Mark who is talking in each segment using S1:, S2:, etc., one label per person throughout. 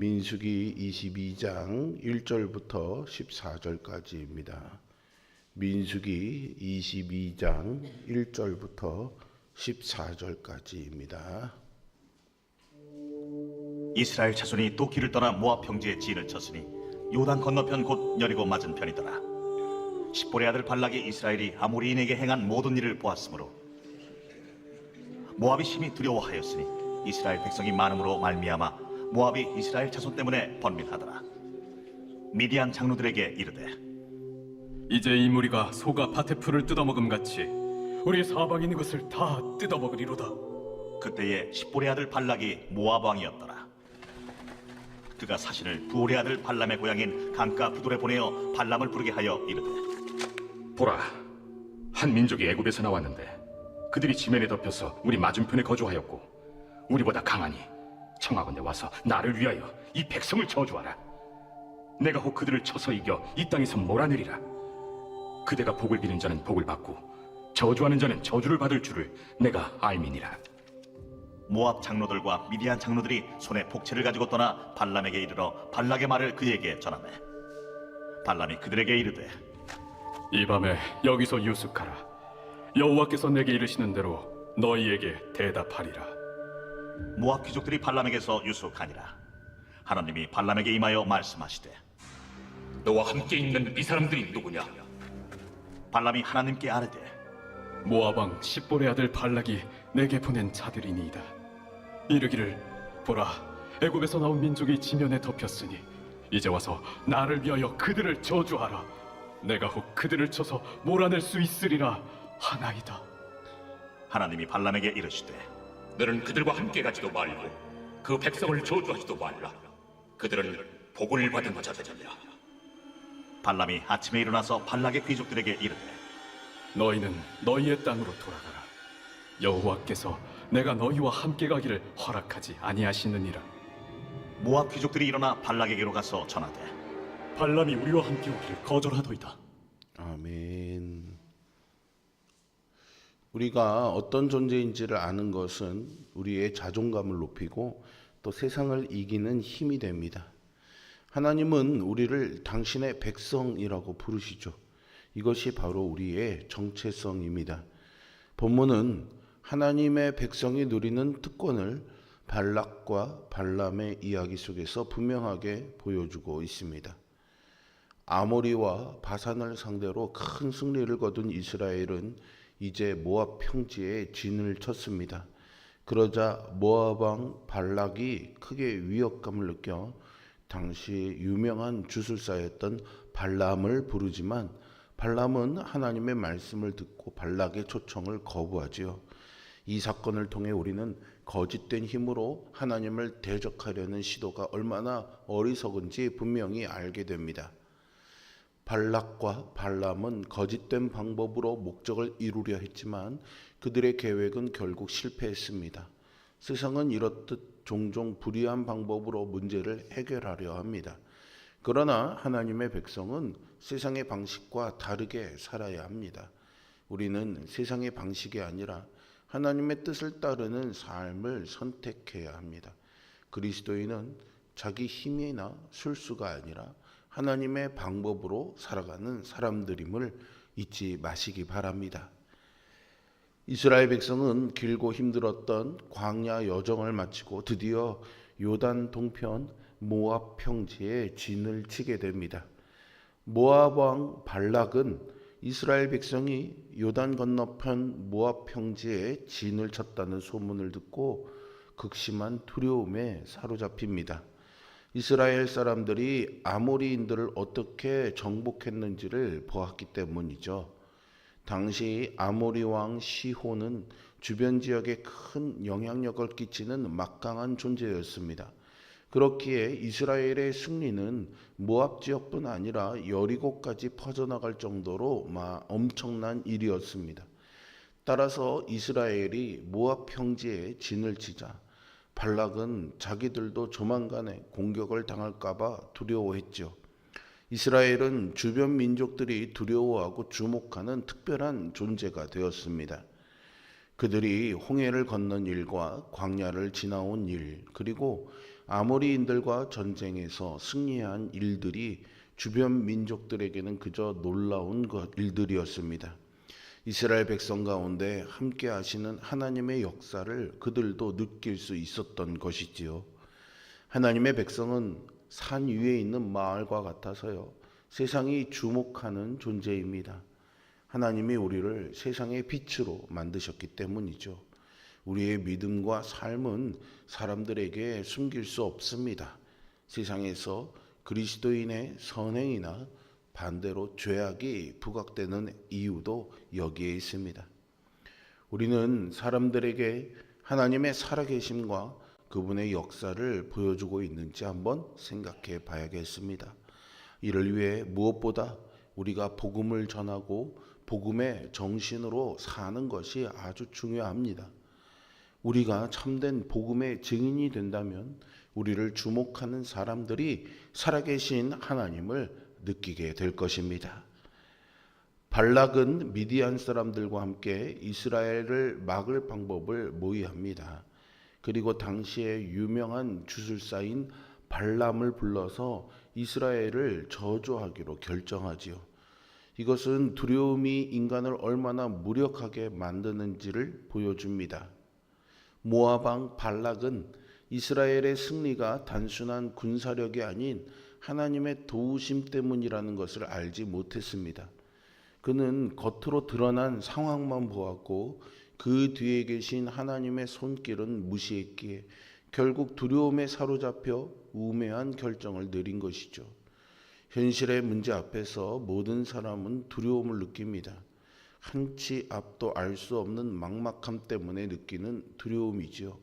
S1: 민수기 22장 1절부터 14절까지입니다. 민수기 22장 1절부터 14절까지입니다.
S2: 이스라엘 자손이 또 길을 떠나 모압 평지에 진을 쳤으니 요단 건너편 곧 여리고 맞은 편이더라. 십볼의 아들 발락이 이스라엘이 아모리인에게 행한 모든 일을 보았으므로 모압이 심히 두려워하였으니 이스라엘 백성이 많음으로 말미암아 모압이 이스라엘 자손 때문에 번민하더라. 미디안 장로들에게 이르되
S3: 이제 이 무리가 소가 밭의 풀을 뜯어먹음 같이 우리 사방에 있는 것을 다 뜯어먹으리로다.
S2: 그때에 십볼의 아들 발락이 모압 왕이었더라. 그가 사신을 부올의 아들 발람의 고향인 강가 부돌에 보내어 발람을 부르게 하여 이르되
S4: 보라, 한 민족이 애굽에서 나왔는데 그들이 지면에 덮여서 우리 맞은편에 거주하였고 우리보다 강하니 청하건대 와서 나를 위하여 이 백성을 저주하라. 내가 혹 그들을 쳐서 이겨 이 땅에서 몰아내리라. 그대가 복을 비는 자는 복을 받고 저주하는 자는 저주를 받을 줄을 내가 알미니라.
S2: 모압 장로들과 미디안 장로들이 손에 복채를 가지고 떠나 발람에게 이르러 발락의 말을 그에게 전하매 발람이 그들에게 이르되
S3: 이 밤에 여기서 유숙하라. 여호와께서 내게 이르시는 대로 너희에게 대답하리라.
S2: 모압 귀족들이 발람에게서 유숙하니라. 하나님이 발람에게 임하여 말씀하시되
S4: 너와 함께 있는 이 사람들이 누구냐?
S2: 발람이 하나님께 아뢰되
S3: 모압 왕 십볼의 아들 발락이 내게 보낸 자들이니이다. 이르기를 보라, 애굽에서 나온 민족이 지면에 덮였으니 이제 와서 나를 위하여 그들을 저주하라. 내가 혹 그들을 쳐서 몰아낼 수 있으리라 하나이다.
S2: 하나님이 발람에게 이르시되
S4: 너는 그들과 함께 가지도 말고 그 백성을 저주하지도 말라. 그들은 복을 받은 자들이라.
S2: 발람이 아침에 일어나서 발락의 귀족들에게 이르되
S3: 너희는 너희의 땅으로 돌아가라. 여호와께서 내가 너희와 함께 가기를 허락하지 아니하시느니라.
S2: 모압 귀족들이 일어나 발락에게로 가서 전하되
S3: 발람이 우리와 함께 오기를 거절하더이다.
S1: 아멘. 우리가 어떤 존재인지를 아는 것은 우리의 자존감을 높이고 또 세상을 이기는 힘이 됩니다. 하나님은 우리를 당신의 백성이라고 부르시죠. 이것이 바로 우리의 정체성입니다. 본문은 하나님의 백성이 누리는 특권을 발락과 발람의 이야기 속에서 분명하게 보여주고 있습니다. 아모리와 바산을 상대로 큰 승리를 거둔 이스라엘은 이제 모압 평지에 진을 쳤습니다. 그러자 모압 왕 발락이 크게 위협감을 느껴 당시 유명한 주술사였던 발람을 부르지만 발람은 하나님의 말씀을 듣고 발락의 초청을 거부하지요. 이 사건을 통해 우리는 거짓된 힘으로 하나님을 대적하려는 시도가 얼마나 어리석은지 분명히 알게 됩니다. 발락과 발람은 거짓된 방법으로 목적을 이루려 했지만 그들의 계획은 결국 실패했습니다. 세상은 이렇듯 종종 불의한 방법으로 문제를 해결하려 합니다. 그러나 하나님의 백성은 세상의 방식과 다르게 살아야 합니다. 우리는 세상의 방식이 아니라 하나님의 뜻을 따르는 삶을 선택해야 합니다. 그리스도인은 자기 힘이나 술수가 아니라 하나님의 방법으로 살아가는 사람들임을 잊지 마시기 바랍니다. 이스라엘 백성은 길고 힘들었던 광야 여정을 마치고 드디어 요단 동편 모압 평지에 진을 치게 됩니다. 모압 왕 발락은 이스라엘 백성이 요단 건너편 모압 평지에 진을 쳤다는 소문을 듣고 극심한 두려움에 사로잡힙니다. 이스라엘 사람들이 아모리인들을 어떻게 정복했는지를 보았기 때문이죠. 당시 아모리 왕 시혼은 주변 지역에 큰 영향력을 끼치는 막강한 존재였습니다. 그렇기에 이스라엘의 승리는 모압 지역뿐 아니라 여리고까지 퍼져나갈 정도로 엄청난 일이었습니다. 따라서 이스라엘이 모압 평지에 진을 치자 발락은 자기들도 조만간에 공격을 당할까봐 두려워했죠. 이스라엘은 주변 민족들이 두려워하고 주목하는 특별한 존재가 되었습니다. 그들이 홍해를 건넌 일과 광야를 지나온 일, 그리고 아모리인들과 전쟁에서 승리한 일들이 주변 민족들에게는 그저 놀라운 일들이었습니다. 이스라엘 백성 가운데 함께 하시는 하나님의 역사를 그들도 느낄 수 있었던 것이지요. 하나님의 백성은 산 위에 있는 마을과 같아서요, 세상이 주목하는 존재입니다. 하나님이 우리를 세상의 빛으로 만드셨기 때문이죠. 우리의 믿음과 삶은 사람들에게 숨길 수 없습니다. 세상에서 그리스도인의 선행이나 반대로 죄악이 부각되는 이유도 여기에 있습니다. 우리는 사람들에게 하나님의 살아계심과 그분의 역사를 보여주고 있는지 한번 생각해 봐야겠습니다. 이를 위해 무엇보다 우리가 복음을 전하고 복음의 정신으로 사는 것이 아주 중요합니다. 우리가 참된 복음의 증인이 된다면 우리를 주목하는 사람들이 살아계신 하나님을 느끼게 될 것입니다. 발락은 미디안 사람들과 함께 이스라엘을 막을 방법을 모의합니다. 그리고 당시에 유명한 주술사인 발람을 불러서 이스라엘을 저주하기로 결정하지요. 이것은 두려움이 인간을 얼마나 무력하게 만드는지를 보여줍니다. 모압 왕 발락은 이스라엘의 승리가 단순한 군사력이 아닌 하나님의 도우심 때문이라는 것을 알지 못했습니다. 그는 겉으로 드러난 상황만 보았고 그 뒤에 계신 하나님의 손길은 무시했기에 결국 두려움에 사로잡혀 우매한 결정을 내린 것이죠. 현실의 문제 앞에서 모든 사람은 두려움을 느낍니다. 한치 앞도 알 수 없는 막막함 때문에 느끼는 두려움이지요.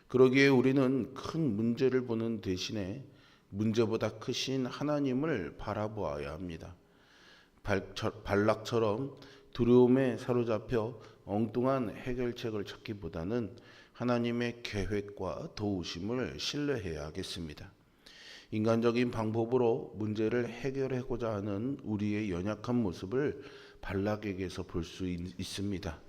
S1: 그러기에 우리는 큰 문제를 보는 대신에 문제보다 크신 하나님을 바라보아야 합니다. 발락처럼 두려움에 사로잡혀 엉뚱한 해결책을 찾기보다는 하나님의 계획과 도우심을 신뢰해야 하겠습니다. 인간적인 방법으로 문제를 해결하고자 하는 우리의 연약한 모습을 발락에게서 볼 수 있습니다.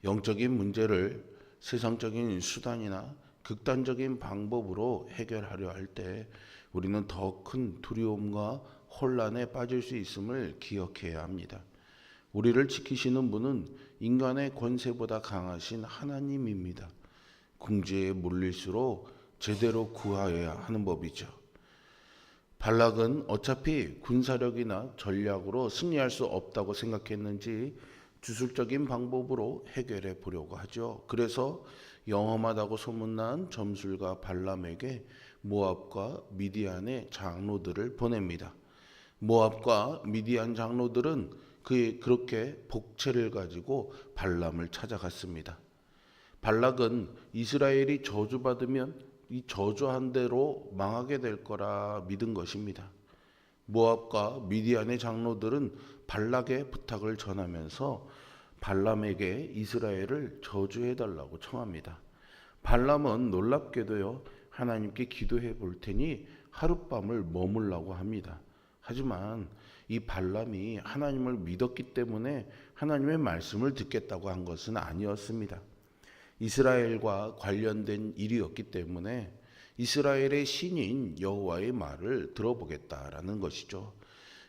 S1: 영적인 문제를 세상적인 수단이나 극단적인 방법으로 해결하려 할 때 우리는 더 큰 두려움과 혼란에 빠질 수 있음을 기억해야 합니다. 우리를 지키시는 분은 인간의 권세보다 강하신 하나님입니다. 궁지에 몰릴수록 제대로 구하여야 하는 법이죠. 발락은 어차피 군사력이나 전략으로 승리할 수 없다고 생각했는지 주술적인 방법으로 해결해 보려고 하죠. 그래서 영험하다고 소문난 점술가 발람에게 모압과 미디안의 장로들을 보냅니다. 모압과 미디안 장로들은 그렇게 복채를 가지고 발람을 찾아갔습니다. 발락은 이스라엘이 저주받으면 이 저주한 대로 망하게 될 거라 믿은 것입니다. 모압과 미디안의 장로들은 발락의 부탁을 전하면서 발람에게 이스라엘을 저주해달라고 청합니다. 발람은 놀랍게도요, 하나님께 기도해 볼 테니 하룻밤을 머물라고 합니다. 하지만 이 발람이 하나님을 믿었기 때문에 하나님의 말씀을 듣겠다고 한 것은 아니었습니다. 이스라엘과 관련된 일이었기 때문에 이스라엘의 신인 여호와의 말을 들어보겠다라는 것이죠.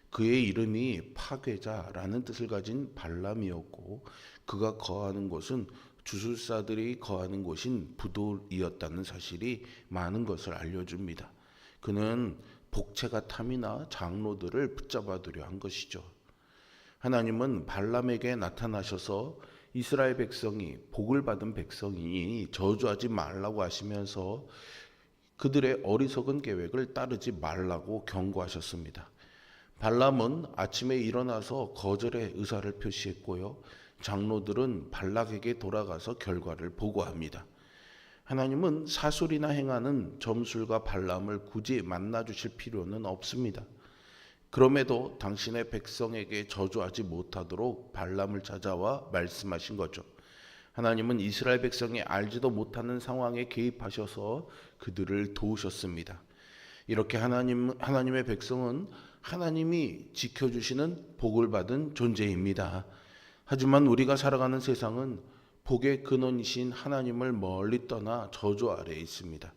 S1: 그의 이름이 파괴자라는 뜻을 가진 발람이었고 그가 거하는 곳은 주술사들이 거하는 곳인 부돌이었다는 사실이 많은 것을 알려줍니다. 그는 복채가 탐이나 장로들을 붙잡아두려 한 것이죠. 하나님은 발람에게 나타나셔서 이스라엘 백성이 복을 받은 백성이 저주하지 말라고 하시면서 그들의 어리석은 계획을 따르지 말라고 경고하셨습니다. 발람은 아침에 일어나서 거절의 의사를 표시했고요. 장로들은 발락에게 돌아가서 결과를 보고합니다. 하나님은 사술이나 행하는 점술가 발람을 굳이 만나주실 필요는 없습니다. 그럼에도 당신의 백성에게 저주하지 못하도록 발람을 찾아와 말씀하신 거죠. 하나님은 이스라엘 백성이 알지도 못하는 상황에 개입하셔서 그들을 도우셨습니다. 이렇게 하나님의 백성은 하나님이 지켜주시는 복을 받은 존재입니다. 하지만 우리가 살아가는 세상은 복의 근원이신 하나님을 멀리 떠나 저주 아래에 있습니다.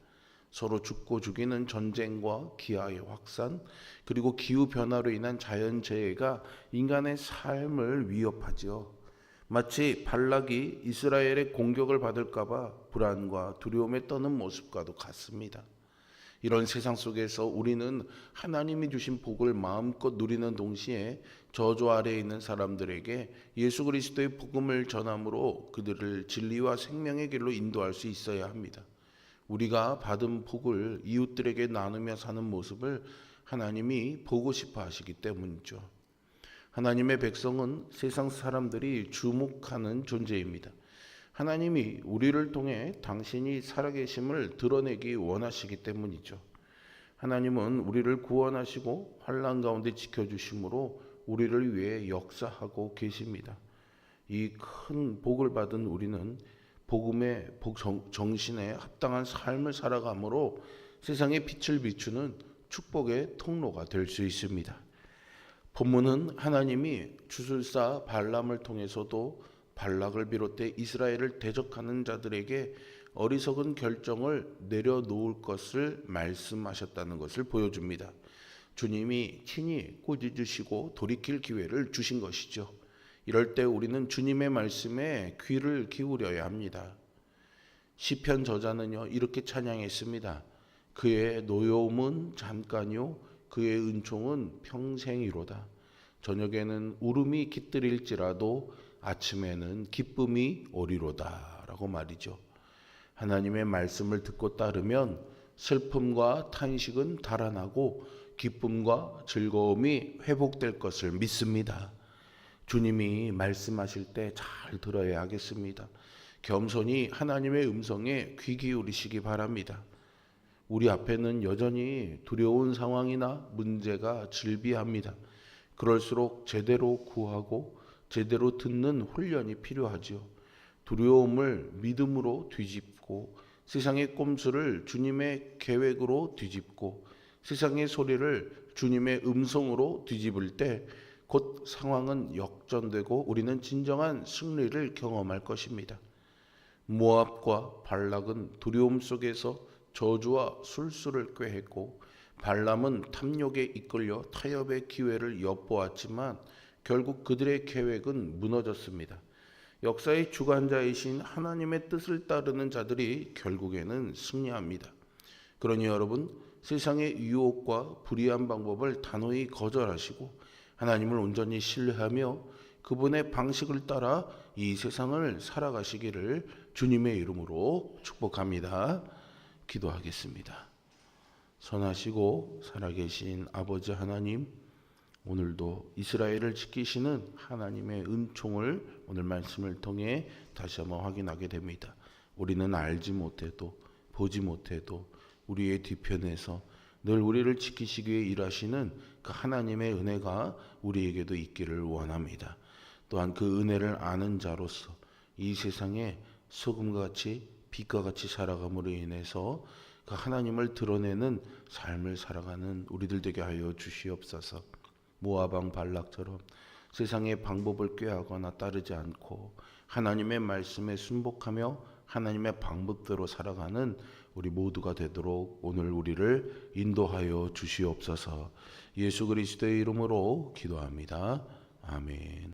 S1: 서로 죽고 죽이는 전쟁과 기아의 확산, 그리고 기후 변화로 인한 자연재해가 인간의 삶을 위협하지요. 마치 발락이 이스라엘의 공격을 받을까봐 불안과 두려움에 떠는 모습과도 같습니다. 이런 세상 속에서 우리는 하나님이 주신 복을 마음껏 누리는 동시에 저주 아래에 있는 사람들에게 예수 그리스도의 복음을 전함으로 그들을 진리와 생명의 길로 인도할 수 있어야 합니다. 우리가 받은 복을 이웃들에게 나누며 사는 모습을 하나님이 보고 싶어 하시기 때문이죠. 하나님의 백성은 세상 사람들이 주목하는 존재입니다. 하나님이 우리를 통해 당신이 살아계심을 드러내기 원하시기 때문이죠. 하나님은 우리를 구원하시고 환난 가운데 지켜주심으로 우리를 위해 역사하고 계십니다. 이 큰 복을 받은 우리는 복음의 정신에 합당한 삶을 살아감으로 세상에 빛을 비추는 축복의 통로가 될 수 있습니다. 본문은 하나님이 주술사 발람을 통해서도 발락을 비롯해 이스라엘을 대적하는 자들에게 어리석은 결정을 내려놓을 것을 말씀하셨다는 것을 보여줍니다. 주님이 친히 꾸짖으시고 돌이킬 기회를 주신 것이죠. 이럴 때 우리는 주님의 말씀에 귀를 기울여야 합니다. 시편 저자는요 이렇게 찬양했습니다. 그의 노여움은 잠깐이요 그의 은총은 평생이로다. 저녁에는 울음이 깃들일지라도 아침에는 기쁨이 오리로다 라고 말이죠. 하나님의 말씀을 듣고 따르면 슬픔과 탄식은 달아나고 기쁨과 즐거움이 회복될 것을 믿습니다. 주님이 말씀하실 때 잘 들어야 하겠습니다. 겸손히 하나님의 음성에 귀 기울이시기 바랍니다. 우리 앞에는 여전히 두려운 상황이나 문제가 즐비합니다. 그럴수록 제대로 구하고 제대로 듣는 훈련이 필요하죠. 두려움을 믿음으로 뒤집고 세상의 꼼수를 주님의 계획으로 뒤집고 세상의 소리를 주님의 음성으로 뒤집을 때 곧 상황은 역전되고 우리는 진정한 승리를 경험할 것입니다. 모압과 발락은 두려움 속에서 저주와 술수를 꾀했고 발람은 탐욕에 이끌려 타협의 기회를 엿보았지만 결국 그들의 계획은 무너졌습니다. 역사의 주관자이신 하나님의 뜻을 따르는 자들이 결국에는 승리합니다. 그러니 여러분, 세상의 유혹과 불의한 방법을 단호히 거절하시고 하나님을 온전히 신뢰하며 그분의 방식을 따라 이 세상을 살아가시기를 주님의 이름으로 축복합니다. 기도하겠습니다. 선하시고 살아계신 아버지 하나님, 오늘도 이스라엘을 지키시는 하나님의 은총을 오늘 말씀을 통해 다시 한번 확인하게 됩니다. 우리는 알지 못해도 보지 못해도 우리의 뒤편에서 늘 우리를 지키시기 위해 일하시는 그 하나님의 은혜가 우리에게도 있기를 원합니다. 또한 그 은혜를 아는 자로서 이 세상에 소금과 같이 빛과 같이 살아감으로 인해서 그 하나님을 드러내는 삶을 살아가는 우리들 되게 하여 주시옵소서. 모압 발락처럼 세상의 방법을 꾀하거나 따르지 않고 하나님의 말씀에 순복하며 하나님의 방법대로 살아가는 우리 모두가 되도록 오늘 우리를 인도하여 주시옵소서. 예수 그리스도의 이름으로 기도합니다. 아멘.